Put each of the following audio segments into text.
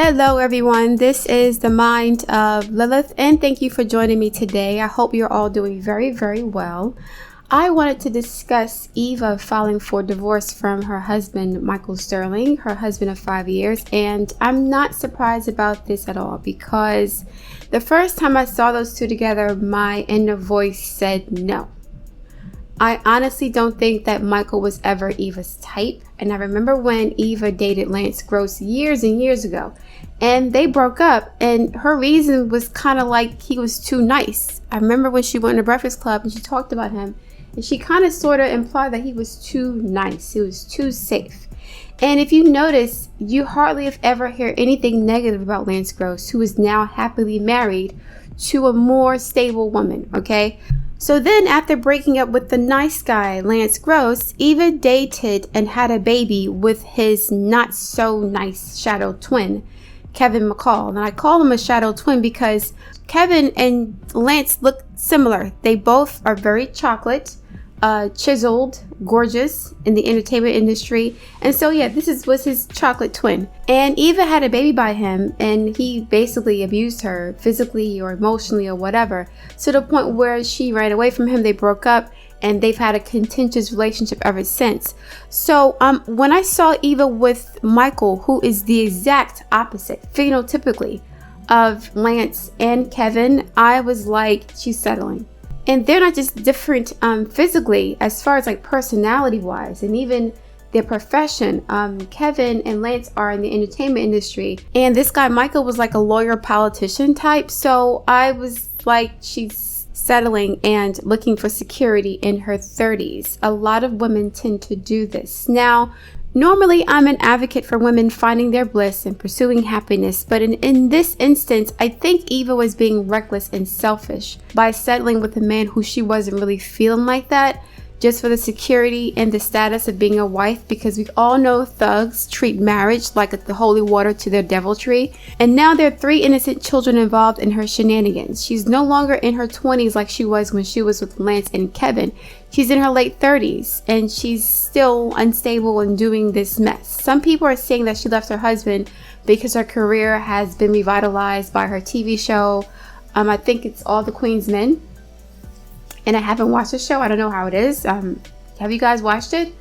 Hello everyone, this is the mind of Lilith and thank you for joining me today. I hope you're all doing very well. I wanted to discuss Eva filing for divorce from her husband Michael Sterling, her husband of 5 years, and I'm not surprised about this at all because the first time I saw those two together, my inner voice said no. I honestly don't think that Michael was ever Eva's type. And I remember when Eva dated Lance Gross years and years ago and they broke up and her reason was kind of like he was too nice. I remember when she went to Breakfast Club and she talked about him and she kind of sort of implied that he was too nice. He was too safe. And if you notice, you hardly if ever hear anything negative about Lance Gross, who is now happily married to a more stable woman, okay? So then after breaking up with the nice guy, Lance Gross, Eva dated and had a baby with his not so nice shadow twin, Kevin McCall. And I call him a shadow twin because Kevin and Lance look similar. They both are very chocolate, chiseled, gorgeous in the entertainment industry. And so yeah, was his chocolate twin. And Eva had a baby by him and he basically abused her physically or emotionally or whatever, to the point where she ran away from him. They broke up and they've had a contentious relationship ever since. So when I saw Eva with Michael, who is the exact opposite phenotypically of Lance and Kevin, I was like, she's settling. And they're not just different physically, as far as like personality wise and even their profession. Kevin and Lance are in the entertainment industry and this guy Michael was like a lawyer politician type. So I was like, she's settling and looking for security in her 30s. A lot of women tend to do this. Now, normally, I'm an advocate for women finding their bliss and pursuing happiness, but in this instance, I think Eva was being reckless and selfish by settling with a man who she wasn't really feeling like that, just for the security and the status of being a wife, because we all know thugs treat marriage like the holy water to their deviltry. And now there are 3 innocent children involved in her shenanigans. She's no longer in her 20s like she was when she was with Lance and Kevin. She's in her late 30s and she's still unstable and doing this mess. Some people are saying that she left her husband because her career has been revitalized by her TV show. I think it's All the Queen's Men. And I haven't watched the show. I don't know how it is. Have you guys watched it?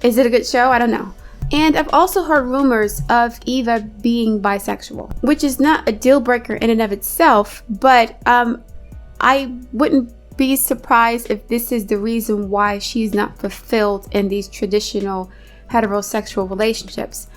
Is it a good show? I don't know. And I've also heard rumors of Eva being bisexual, which is not a deal breaker in and of itself, but I wouldn't be surprised if this is the reason why she's not fulfilled in these traditional heterosexual relationships.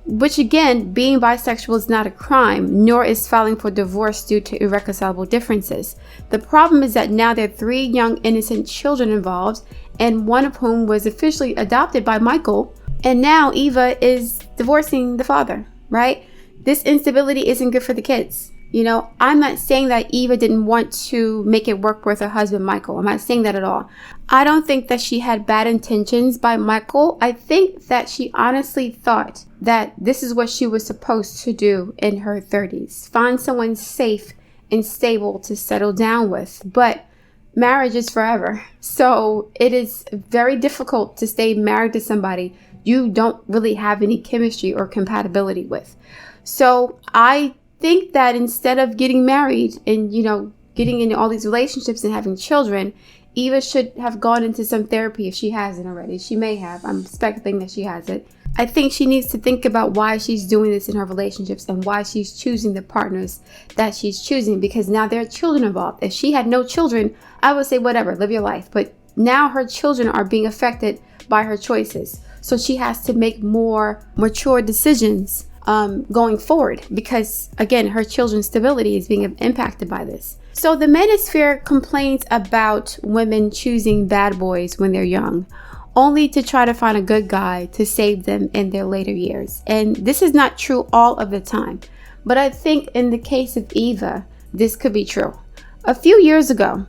Which again, being bisexual is not a crime, nor is filing for divorce due to irreconcilable differences. The problem is that now there are 3 young innocent children involved, and one of whom was officially adopted by Michael, and now Eva is divorcing the father, right? This instability isn't good for the kids. You know, I'm not saying that Eva didn't want to make it work with her husband, Michael. I'm not saying that at all. I don't think that she had bad intentions by Michael. I think that she honestly thought that this is what she was supposed to do in her 30s. Find someone safe and stable to settle down with. But marriage is forever. So it is very difficult to stay married to somebody you don't really have any chemistry or compatibility with. So I think that instead of getting married and, getting into all these relationships and having children, Eva should have gone into some therapy if she hasn't already. She may have. I'm speculating that she hasn't. I think she needs to think about why she's doing this in her relationships and why she's choosing the partners that she's choosing, because now there are children involved. If she had no children, I would say whatever, live your life. But now her children are being affected by her choices. So she has to make more mature decisions going forward, because again, her children's stability is being impacted by this. So the Manosphere complains about women choosing bad boys when they're young, only to try to find a good guy to save them in their later years. And this is not true all of the time, but I think in the case of Eva, this could be true. A few years ago,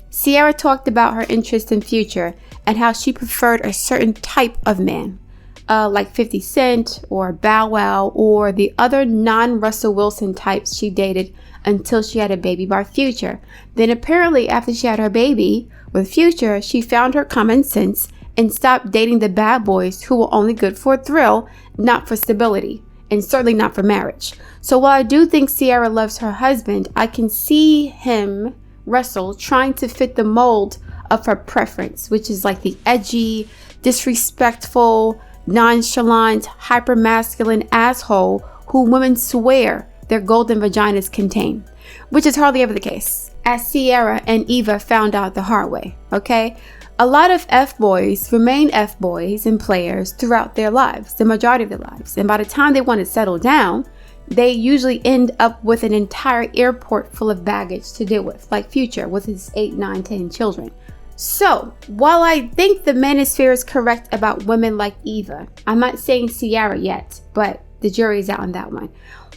Sierra talked about her interest in Future and how she preferred a certain type of man. Like 50 Cent or Bow Wow or the other non-Russell Wilson types she dated until she had a baby by Future. Then apparently after she had her baby with Future, she found her common sense and stopped dating the bad boys who were only good for a thrill, not for stability. and certainly not for marriage. So while I do think Ciara loves her husband, I can see him, Russell, trying to fit the mold of her preference, which is like the edgy, disrespectful, nonchalant, hyper-masculine asshole who women swear their golden vaginas contain, which is hardly ever the case, as Ciara and Eva found out the hard way, okay? A lot of F-boys remain F-boys and players throughout their lives, the majority of their lives, and by the time they want to settle down, they usually end up with an entire airport full of baggage to deal with, like Future with his 8, 9, 10 children. So, while I think the Manosphere is correct about women like Eva, I'm not saying Ciara yet, but the jury's out on that one.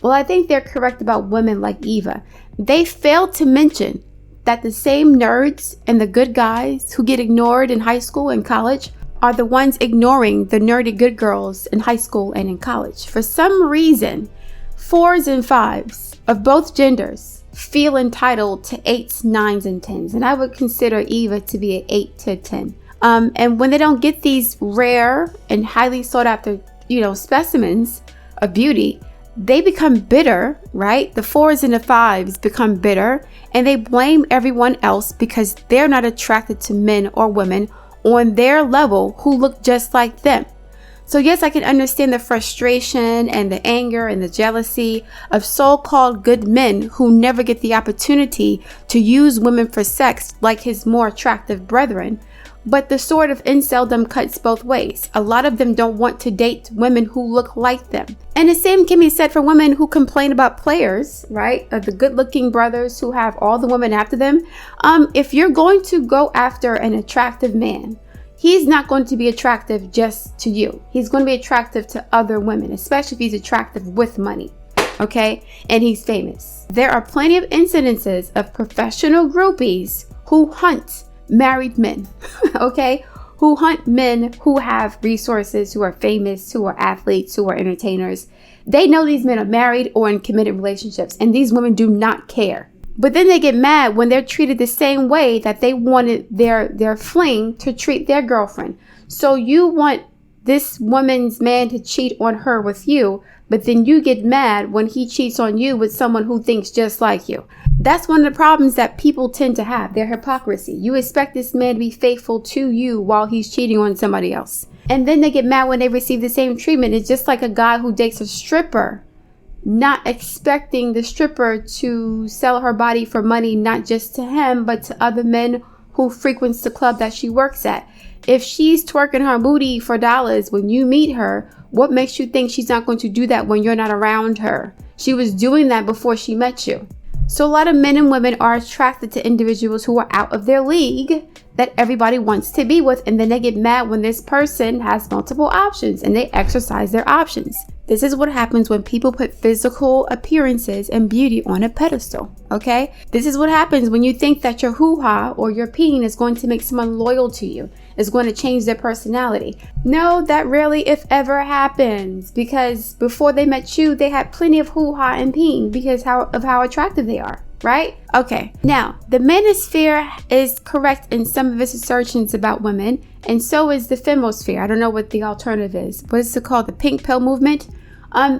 Well, I think they're correct about women like Eva. They failed to mention that the same nerds and the good guys who get ignored in high school and college are the ones ignoring the nerdy good girls in high school and in college. For some reason, 4s and 5s of both genders feel entitled to 8s, 9s, and 10s. And I would consider Eva to be an 8 to 10. And when they don't get these rare and highly sought after, specimens of beauty, they become bitter, right? The 4s and the 5s become bitter, and they blame everyone else because they're not attracted to men or women on their level who look just like them. So yes, I can understand the frustration and the anger and the jealousy of so-called good men who never get the opportunity to use women for sex like his more attractive brethren. But the sword of inceldom cuts both ways. A lot of them don't want to date women who look like them. And the same can be said for women who complain about players, right? Of the good-looking brothers who have all the women after them. If you're going to go after an attractive man, he's not going to be attractive just to you. He's going to be attractive to other women, especially if he's attractive with money, okay? And he's famous. There are plenty of incidences of professional groupies who hunt married men, okay? Who hunt men who have resources, who are famous, who are athletes, who are entertainers. They know these men are married or in committed relationships, and these women do not care. But then they get mad when they're treated the same way that they wanted their fling to treat their girlfriend. So you want this woman's man to cheat on her with you, but then you get mad when he cheats on you with someone who thinks just like you. That's one of the problems that people tend to have, their hypocrisy. You expect this man to be faithful to you while he's cheating on somebody else. And then they get mad when they receive the same treatment. It's just like a guy who dates a stripper, not expecting the stripper to sell her body for money, not just to him, but to other men who frequents the club that she works at. If she's twerking her booty for dollars when you meet her, what makes you think she's not going to do that when you're not around her? She was doing that before she met you. So a lot of men and women are attracted to individuals who are out of their league that everybody wants to be with, and then they get mad when this person has multiple options and they exercise their options. This is what happens when people put physical appearances and beauty on a pedestal, okay? This is what happens when you think that your hoo-ha or your peen is going to make someone loyal to you, is going to change their personality. No, that rarely, if ever, happens, because before they met you, they had plenty of hoo-ha and peen because of how attractive they are, right? Okay, now, the Manosphere is correct in some of its assertions about women, and so is the Femosphere. I don't know what the alternative is. What is it called? The pink pill movement?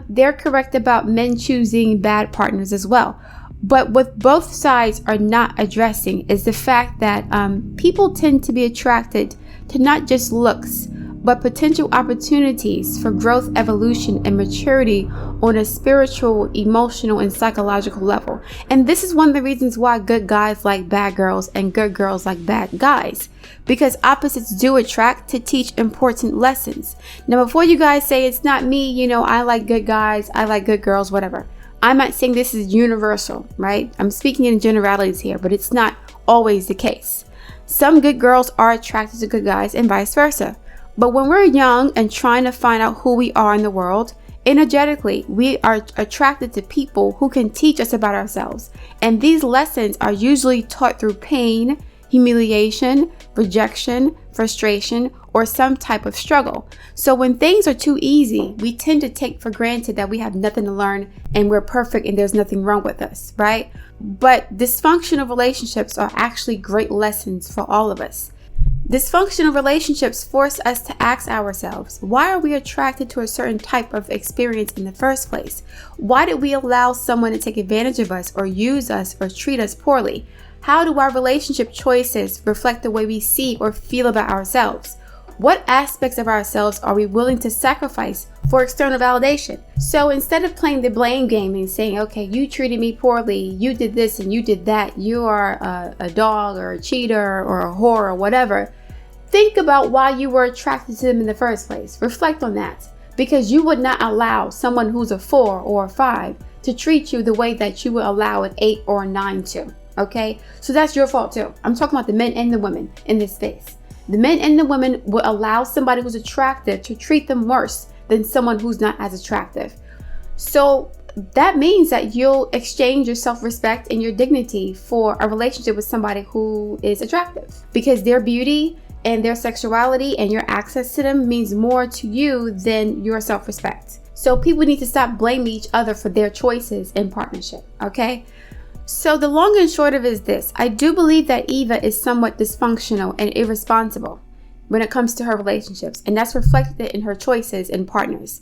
They're correct about men choosing bad partners as well. But what both sides are not addressing is the fact that people tend to be attracted to not just looks, but potential opportunities for growth, evolution, and maturity on a spiritual, emotional, and psychological level. And this is one of the reasons why good guys like bad girls and good girls like bad guys, because opposites do attract to teach important lessons. Now, before you guys say it's not me, I like good guys, I like good girls, whatever. I'm not saying this is universal, right? I'm speaking in generalities here, but it's not always the case. Some good girls are attracted to good guys and vice versa. But when we're young and trying to find out who we are in the world, energetically, we are attracted to people who can teach us about ourselves. And these lessons are usually taught through pain, humiliation, rejection, frustration, or some type of struggle. So when things are too easy, we tend to take for granted that we have nothing to learn and we're perfect and there's nothing wrong with us, right? But dysfunctional relationships are actually great lessons for all of us. Dysfunctional relationships force us to ask ourselves, why are we attracted to a certain type of experience in the first place? Why did we allow someone to take advantage of us or use us or treat us poorly? How do our relationship choices reflect the way we see or feel about ourselves? What aspects of ourselves are we willing to sacrifice for external validation? So instead of playing the blame game and saying, okay, you treated me poorly, you did this and you did that, you are a dog or a cheater or a whore or whatever, think about why you were attracted to them in the first place. Reflect on that, because you would not allow someone who's a 4 or a 5 to treat you the way that you would allow an 8 or a 9 to. Okay, so that's your fault too. I'm talking about the men and the women in this space. The men and the women will allow somebody who's attractive to treat them worse than someone who's not as attractive. So that means that you'll exchange your self-respect and your dignity for a relationship with somebody who is attractive, because their beauty and their sexuality and your access to them means more to you than your self-respect. So people need to stop blaming each other for their choices in partnership, okay? So the long and short of it is this. I do believe that Eva is somewhat dysfunctional and irresponsible when it comes to her relationships, and that's reflected in her choices and partners.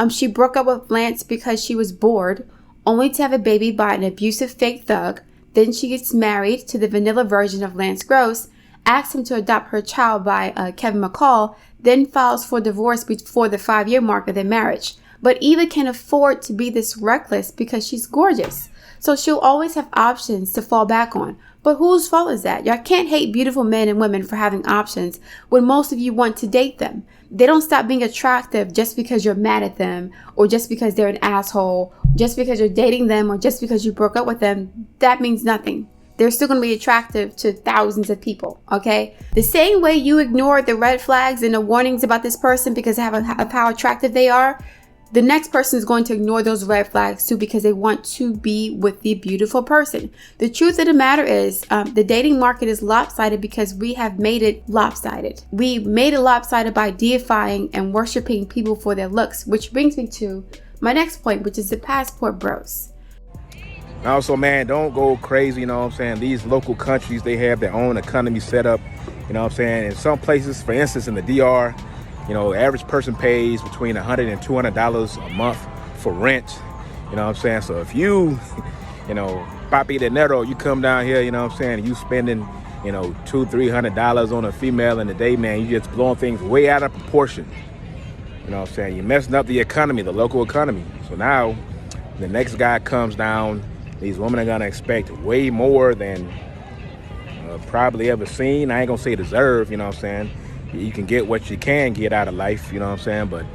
She broke up with Lance because she was bored, only to have a baby by an abusive fake thug. Then she gets married to the vanilla version of Lance Gross, asks him to adopt her child by Kevin McCall, then files for divorce before the 5-year mark of their marriage. But Eva can afford to be this reckless because she's gorgeous. So she'll always have options to fall back on. But whose fault is that? Y'all can't hate beautiful men and women for having options when most of you want to date them. They don't stop being attractive just because you're mad at them, or just because they're an asshole, just because you're dating them, or just because you broke up with them. That means nothing. They're still going to be attractive to thousands of people, okay? The same way you ignored the red flags and the warnings about this person because of how attractive they are, the next person is going to ignore those red flags too because they want to be with the beautiful person. The truth of the matter is the dating market is lopsided because we have made it lopsided. We made it lopsided by deifying and worshiping people for their looks, which brings me to my next point, which is the passport bros. Also, man, don't go crazy, you know what I'm saying? These local countries, they have their own economy set up, you know what I'm saying? In some places, for instance, in the DR, you know, the average person pays between $100 and $200 a month for rent. You know what I'm saying? So if you, you know, papi dinero, you come down here, you know what I'm saying, and you spending, you know, $200-300 on a female in a day, man, you just blowing things way out of proportion. You know what I'm saying? You're messing up the economy, the local economy. So now the next guy comes down, these women are gonna expect way more than probably ever seen. I ain't gonna say deserve, you know what I'm saying? You can get what you can get out of life, you know what I'm saying? But,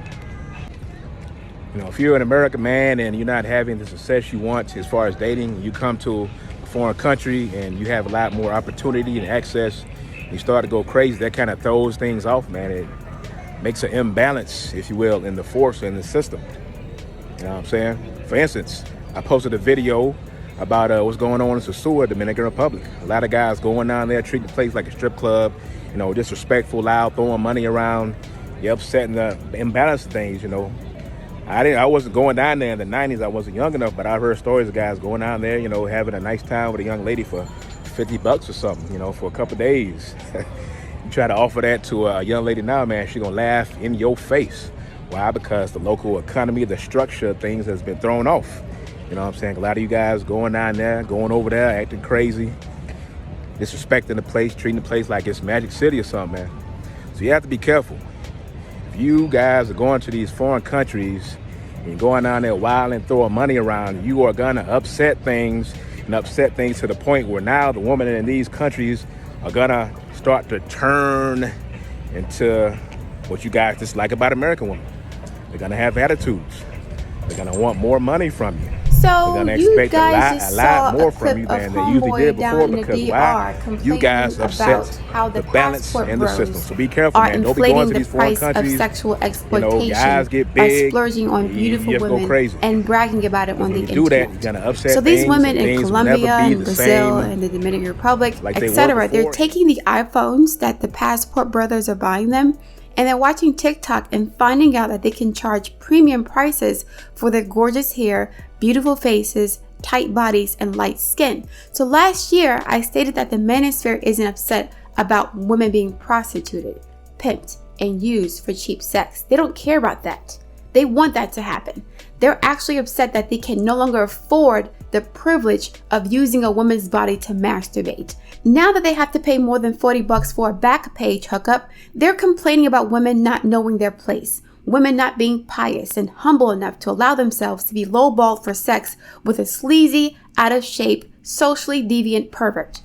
you know, if you're an American man and you're not having the success you want as far as dating, you come to a foreign country and you have a lot more opportunity and access, you start to go crazy, that kind of throws things off, man. It makes an imbalance, if you will, in the force in the system. You know what I'm saying? For instance, I posted a video about what's going on in Sosua, Dominican Republic. A lot of guys going down there, treating the place like a strip club, you know, disrespectful, loud, throwing money around. You're upsetting the imbalance of things, you know. I wasn't going down there in the 90s. I wasn't young enough, but I've heard stories of guys going down there, you know, having a nice time with a young lady for $50 or something, you know, for a couple of days. You try to offer that to a young lady now, man, she gonna laugh in your face. Why? Because the local economy, the structure of things has been thrown off. You know what I'm saying? A lot of you guys going down there, going over there, acting crazy, disrespecting the place, treating the place like it's Magic City or something, man. So you have to be careful. If you guys are going to these foreign countries and going down there wild and throwing money around, you are gonna upset things to the point where now the women in these countries are gonna start to turn into what you guys dislike about American women. They're gonna have attitudes. They're gonna want more money from you. So you guys a lot more from you than they usually did before, because why? You guys upset how the balance in the system. So be careful, man. Don't be going to these foreign countries. Of sexual exploitation, you know, guys get big, by splurging on beautiful women and bragging about it on the internet. Do that, you're gonna upset. So these women in Colombia and Brazil and the Dominican Republic, etc., they're taking the iPhones that the passport brothers are buying them, and they're watching TikTok and finding out that they can charge premium prices for their gorgeous hair, beautiful faces, tight bodies, and light skin. So last year, I stated that the Manosphere isn't upset about women being prostituted, pimped, and used for cheap sex. They don't care about that. They want that to happen. They're actually upset that they can no longer afford the privilege of using a woman's body to masturbate. Now that they have to pay more than $40 for a back page hookup, they're complaining about women not knowing their place, women not being pious and humble enough to allow themselves to be lowballed for sex with a sleazy, out of shape, socially deviant pervert.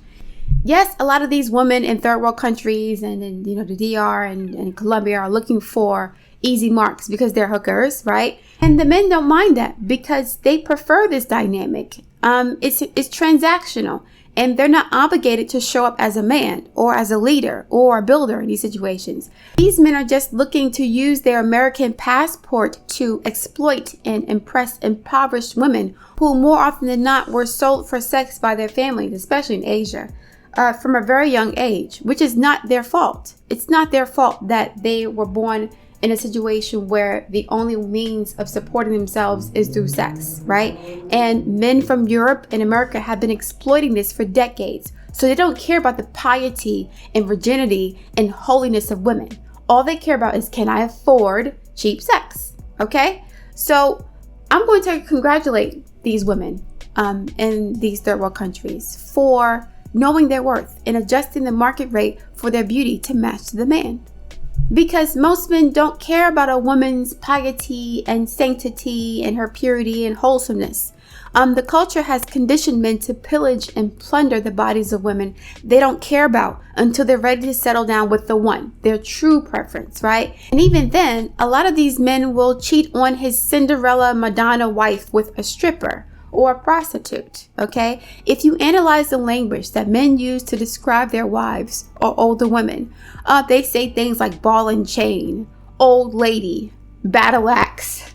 Yes, a lot of these women in third world countries and in the DR and Colombia are looking for easy marks because they're hookers, right? And the men don't mind that because they prefer this dynamic. It's transactional, and they're not obligated to show up as a man or as a leader or a builder in these situations. These men are just looking to use their American passport to exploit and impress impoverished women who more often than not were sold for sex by their families, especially in Asia, from a very young age, which is not their fault. It's not their fault that they were born in a situation where the only means of supporting themselves is through sex, right? And men from Europe and America have been exploiting this for decades. So they don't care about the piety and virginity and holiness of women. All they care about is, can I afford cheap sex? Okay? So I'm going to congratulate these women in these third world countries for knowing their worth and adjusting the market rate for their beauty to match the man. Because most men don't care about a woman's piety and sanctity and her purity and wholesomeness. The culture has conditioned men to pillage and plunder the bodies of women they don't care about until they're ready to settle down with the one, their true preference, right? And even then, a lot of these men will cheat on his Cinderella Madonna wife with a stripper or a prostitute, okay? If you analyze the language that men use to describe their wives or older women, they say things like ball and chain, old lady, battle axe.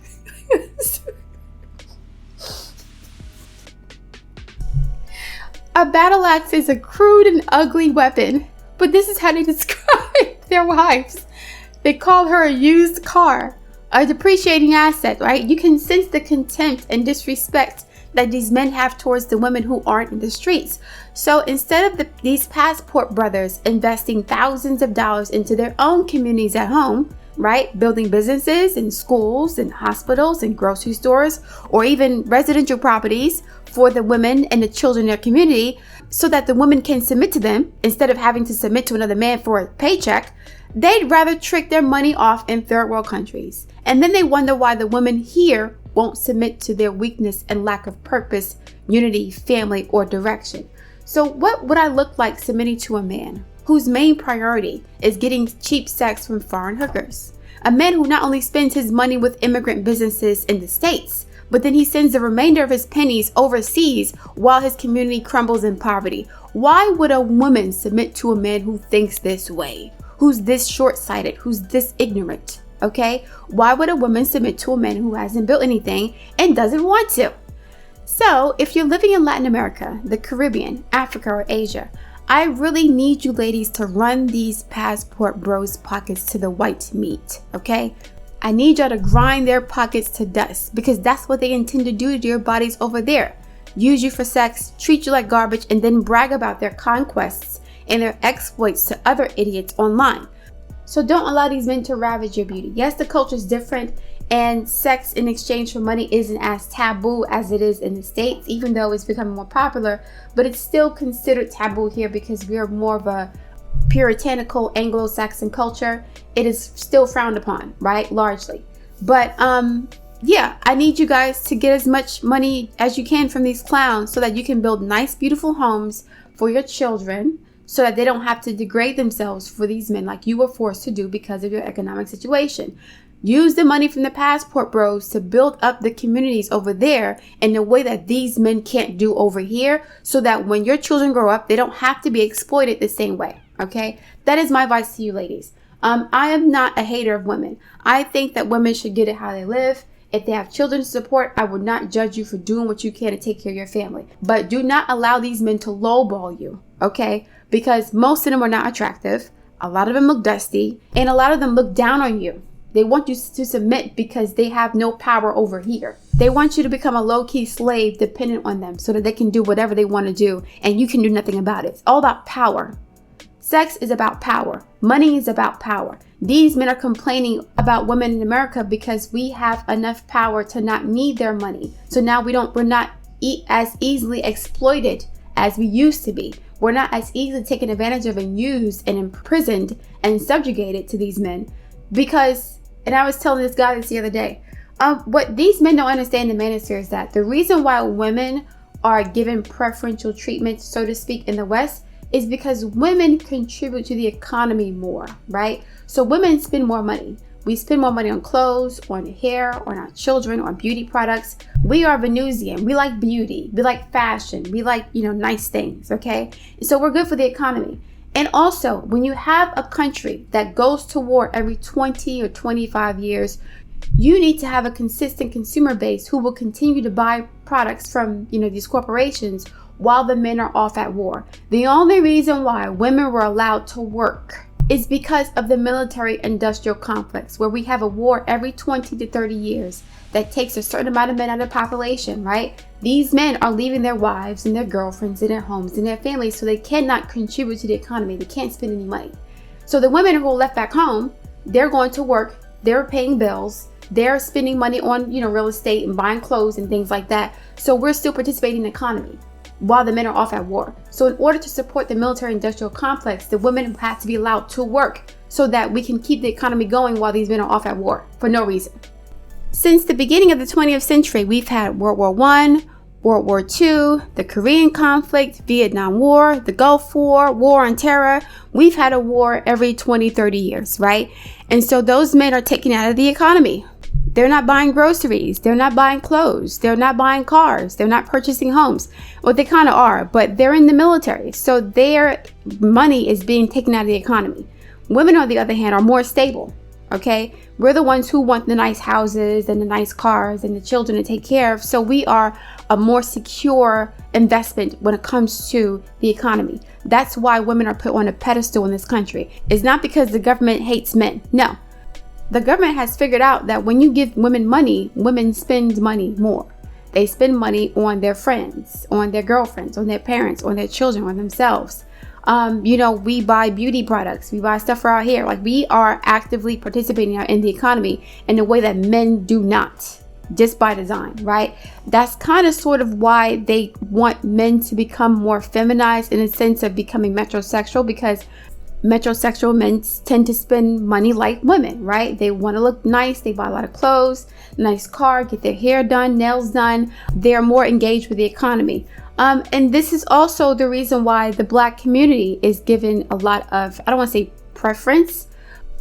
A battle axe is a crude and ugly weapon, but this is how they describe their wives. They call her a used car, a depreciating asset, right? You can sense the contempt and disrespect that these men have towards the women who aren't in the streets. So instead of these passport brothers investing thousands of dollars into their own communities at home, right, building businesses and schools and hospitals and grocery stores, or even residential properties for the women and the children in their community so that the women can submit to them instead of having to submit to another man for a paycheck, they'd rather trick their money off in third world countries. And then they wonder why the women here won't submit to their weakness and lack of purpose, unity, family, or direction. So what would I look like submitting to a man whose main priority is getting cheap sex from foreign hookers? A man who not only spends his money with immigrant businesses in the States, but then he sends the remainder of his pennies overseas while his community crumbles in poverty. Why would a woman submit to a man who thinks this way, who's this short-sighted, who's this ignorant? Okay? Why would a woman submit to a man who hasn't built anything and doesn't want to? So, if you're living in Latin America, the Caribbean, Africa, or Asia, I really need you ladies to run these passport bros' pockets to the white meat, okay? I need y'all to grind their pockets to dust because that's what they intend to do to your bodies over there. Use you for sex, treat you like garbage, and then brag about their conquests and their exploits to other idiots online. So don't allow these men to ravage your beauty. Yes, the culture is different and sex in exchange for money isn't as taboo as it is in the States, even though it's becoming more popular, but it's still considered taboo here because we are more of a puritanical Anglo-Saxon culture. It is still frowned upon, right? Largely. But yeah, I need you guys to get as much money as you can from these clowns so that you can build nice, beautiful homes for your children, so that they don't have to degrade themselves for these men like you were forced to do because of your economic situation. Use the money from the passport bros to build up the communities over there in a way that these men can't do over here, so that when your children grow up, they don't have to be exploited the same way, okay? That is my advice to you ladies. I am not a hater of women. I think that women should get it how they live. If they have children to support, I would not judge you for doing what you can to take care of your family. But do not allow these men to lowball you, okay? Because most of them are not attractive. A lot of them look dusty. And a lot of them look down on you. They want you to submit because they have no power over here. They want you to become a low-key slave dependent on them so that they can do whatever they want to do and you can do nothing about it. It's all about power. Sex is about power. Money is about power. These men are complaining about women in America because we have enough power to not need their money. So now we're not as easily exploited as we used to be. We're not as easily taken advantage of and used and imprisoned and subjugated to these men because, and I was telling this guy this the other day, what these men don't understand in the Manosphere is that the reason why women are given preferential treatment, so to speak, in the West is because women contribute to the economy more, right? So women spend more money. We spend more money on clothes, on hair, on our children, on beauty products. We are Venusian. We like beauty. We like fashion. We like, nice things, okay? So we're good for the economy. And also, when you have a country that goes to war every 20 or 25 years, you need to have a consistent consumer base who will continue to buy products from, these corporations while the men are off at war. The only reason why women were allowed to work is because of the military-industrial complex, where we have a war every 20 to 30 years that takes a certain amount of men out of the population, right? These men are leaving their wives and their girlfriends and their homes and their families, so they cannot contribute to the economy. They can't spend any money. So the women who are left back home, they're going to work, they're paying bills, they're spending money on, real estate and buying clothes and things like that. So we're still participating in the economy while the men are off at war. So in order to support the military-industrial complex, the women have to be allowed to work so that we can keep the economy going while these men are off at war for no reason. Since the beginning of the 20th century, we've had World War I, World War II, the Korean conflict, Vietnam War, the Gulf War, War on Terror. We've had a war every 20, 30 years, right? And so those men are taken out of the economy. They're not buying groceries. They're not buying clothes. They're not buying cars. They're not purchasing homes. Well, they kind of are, but they're in the military. So their money is being taken out of the economy. Women, on the other hand, are more stable. Okay, we're the ones who want the nice houses and the nice cars and the children to take care of. So we are a more secure investment when it comes to the economy. That's why women are put on a pedestal in this country. It's not because the government hates men. No, the government has figured out that when you give women money, women spend money more. They spend money on their friends, on their girlfriends, on their parents, on their children, on themselves. We buy beauty products. We buy stuff for our hair. Like, we are actively participating in the economy in a way that men do not, just by design, right? That's kind of sort of why they want men to become more feminized in a sense of becoming metrosexual, because metrosexual men tend to spend money like women, right? They want to look nice. They buy a lot of clothes, nice car, get their hair done, nails done. They're more engaged with the economy. And this is also the reason why the Black community is given a lot of, I don't want to say preference,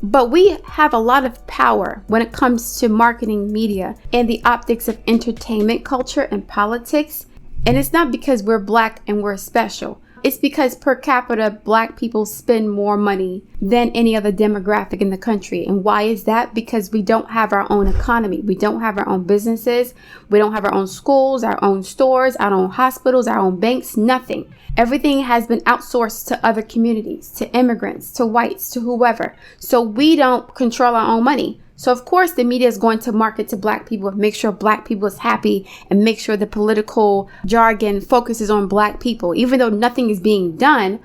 but we have a lot of power when it comes to marketing, media, and the optics of entertainment culture and politics. And it's not because we're Black and we're special. It's because per capita, Black people spend more money than any other demographic in the country. And why is that? Because we don't have our own economy. We don't have our own businesses. We don't have our own schools, our own stores, our own hospitals, our own banks, nothing. Everything has been outsourced to other communities, to immigrants, to whites, to whoever. So we don't control our own money. So of course the media is going to market to Black people, make sure Black people is happy, and make sure the political jargon focuses on Black people. Even though nothing is being done,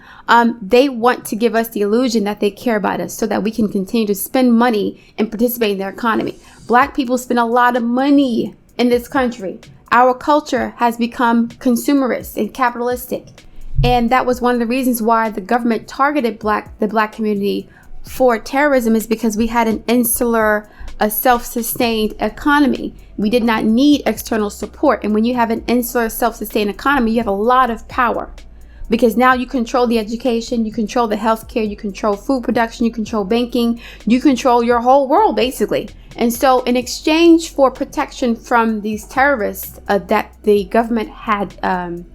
they want to give us the illusion that they care about us so that we can continue to spend money and participate in their economy. Black people spend a lot of money in this country. Our culture has become consumerist and capitalistic. And that was one of the reasons why the government targeted the Black community for terrorism, is because we had an insular, a self-sustained economy. We did not need external support. And when you have an insular, self-sustained economy, you have a lot of power, because now you control the education, you control the healthcare, you control food production, you control banking, you control your whole world, basically. And so in exchange for protection from these terrorists that the government had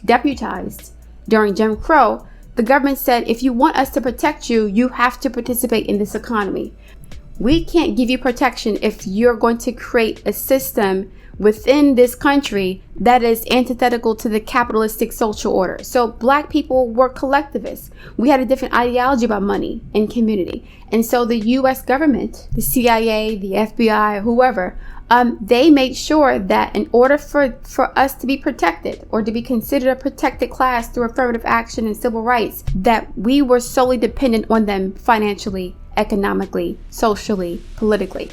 deputized during Jim Crow, the government said, if you want us to protect you, you have to participate in this economy. We can't give you protection if you're going to create a system within this country that is antithetical to the capitalistic social order. So Black people were collectivists. We had a different ideology about money and community. And so the US government, the CIA, the FBI, whoever, they made sure that in order for us to be protected or to be considered a protected class through affirmative action and civil rights, that we were solely dependent on them financially, economically, socially, politically.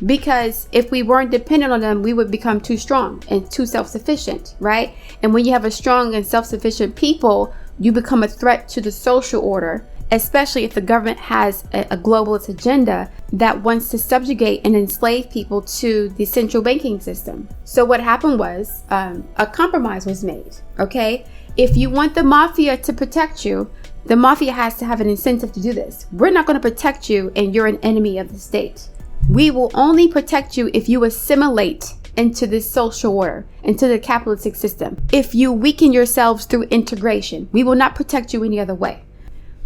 Because if we weren't dependent on them, we would become too strong and too self-sufficient, right? And when you have a strong and self-sufficient people, you become a threat to the social order, especially if the government has a globalist agenda that wants to subjugate and enslave people to the central banking system. So what happened was a compromise was made, okay? If you want the mafia to protect you, the mafia has to have an incentive to do this. We're not going to protect you and you're an enemy of the state. We will only protect you if you assimilate into this social order, into the capitalistic system. If you weaken yourselves through integration, we will not protect you any other way.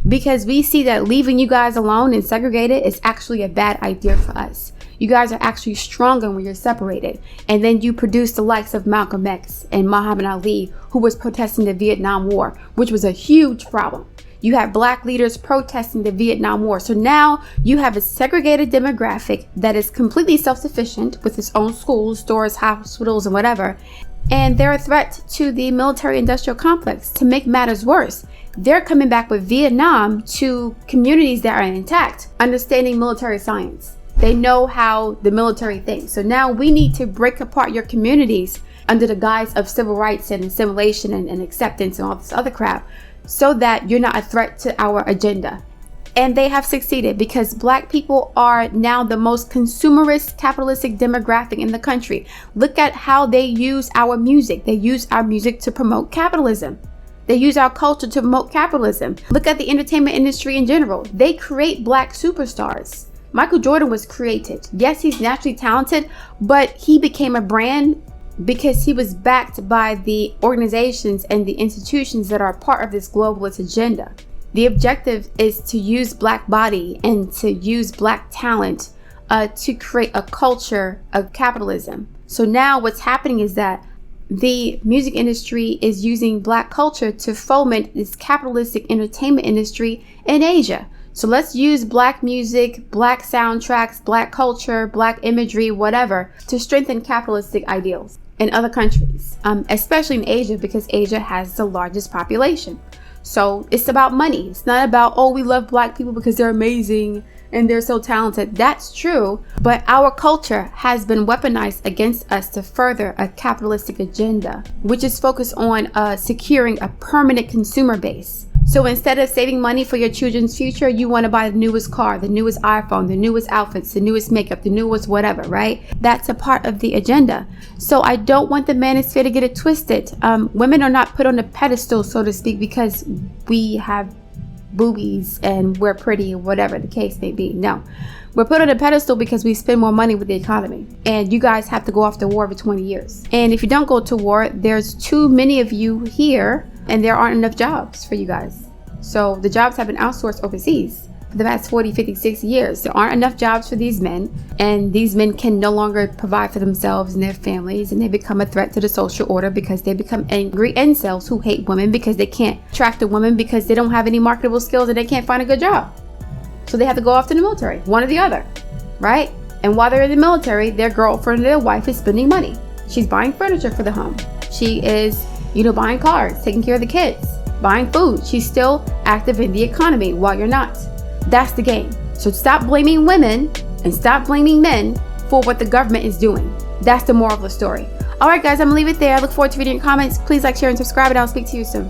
Because we see that leaving you guys alone and segregated is actually a bad idea for us. You guys are actually stronger when you're separated. And then you produce the likes of Malcolm X and Muhammad Ali, who was protesting the Vietnam War, which was a huge problem. You have Black leaders protesting the Vietnam War. So now you have a segregated demographic that is completely self-sufficient with its own schools, stores, hospitals, and whatever. And they're a threat to the military-industrial complex. To make matters worse, they're coming back with Vietnam to communities that are intact, understanding military science. They know how the military thinks. So now we need to break apart your communities under the guise of civil rights and assimilation and acceptance and all this other crap, so that you're not a threat to our agenda. And they have succeeded because Black people are now the most consumerist, capitalistic demographic in the country. Look at how they use our music. They use our music to promote capitalism. They use our culture to promote capitalism. Look at the entertainment industry in general. They create Black superstars. Michael Jordan was created. Yes, he's naturally talented, but he became a brand because he was backed by the organizations and the institutions that are part of this globalist agenda. The objective is to use Black body and to use Black talent to create a culture of capitalism. So now what's happening is that the music industry is using Black culture to foment this capitalistic entertainment industry in Asia. So let's use Black music, Black soundtracks, Black culture, Black imagery, whatever, to strengthen capitalistic ideals in other countries, especially in Asia, because Asia has the largest population. So it's about money. It's not about, oh, we love Black people because they're amazing and they're so talented. That's true, but our culture has been weaponized against us to further a capitalistic agenda, which is focused on securing a permanent consumer base. So instead of saving money for your children's future, you want to buy the newest car, the newest iPhone, the newest outfits, the newest makeup, the newest whatever, right? That's a part of the agenda. So I don't want the manosphere to get it twisted. Women are not put on a pedestal, so to speak, because we have boobies and we're pretty, whatever the case may be. No, we're put on a pedestal because we spend more money with the economy. And you guys have to go off to war for 20 years. And if you don't go to war, there's too many of you here and there aren't enough jobs for you guys. So the jobs have been outsourced overseas for the past 40, 50, 60 years. There aren't enough jobs for these men, and these men can no longer provide for themselves and their families, and they become a threat to the social order because they become angry incels who hate women because they can't attract a woman because they don't have any marketable skills and they can't find a good job. So they have to go off to the military, one or the other, right? And while they're in the military, their girlfriend or their wife is spending money. She's buying furniture for the home. She is, buying cars, taking care of the kids, buying food. She's still active in the economy while you're not. That's the game. So stop blaming women and stop blaming men for what the government is doing. That's the moral of the story. All right, guys, I'm gonna leave it there. I look forward to reading your comments. Please like, share, and subscribe, and I'll speak to you soon.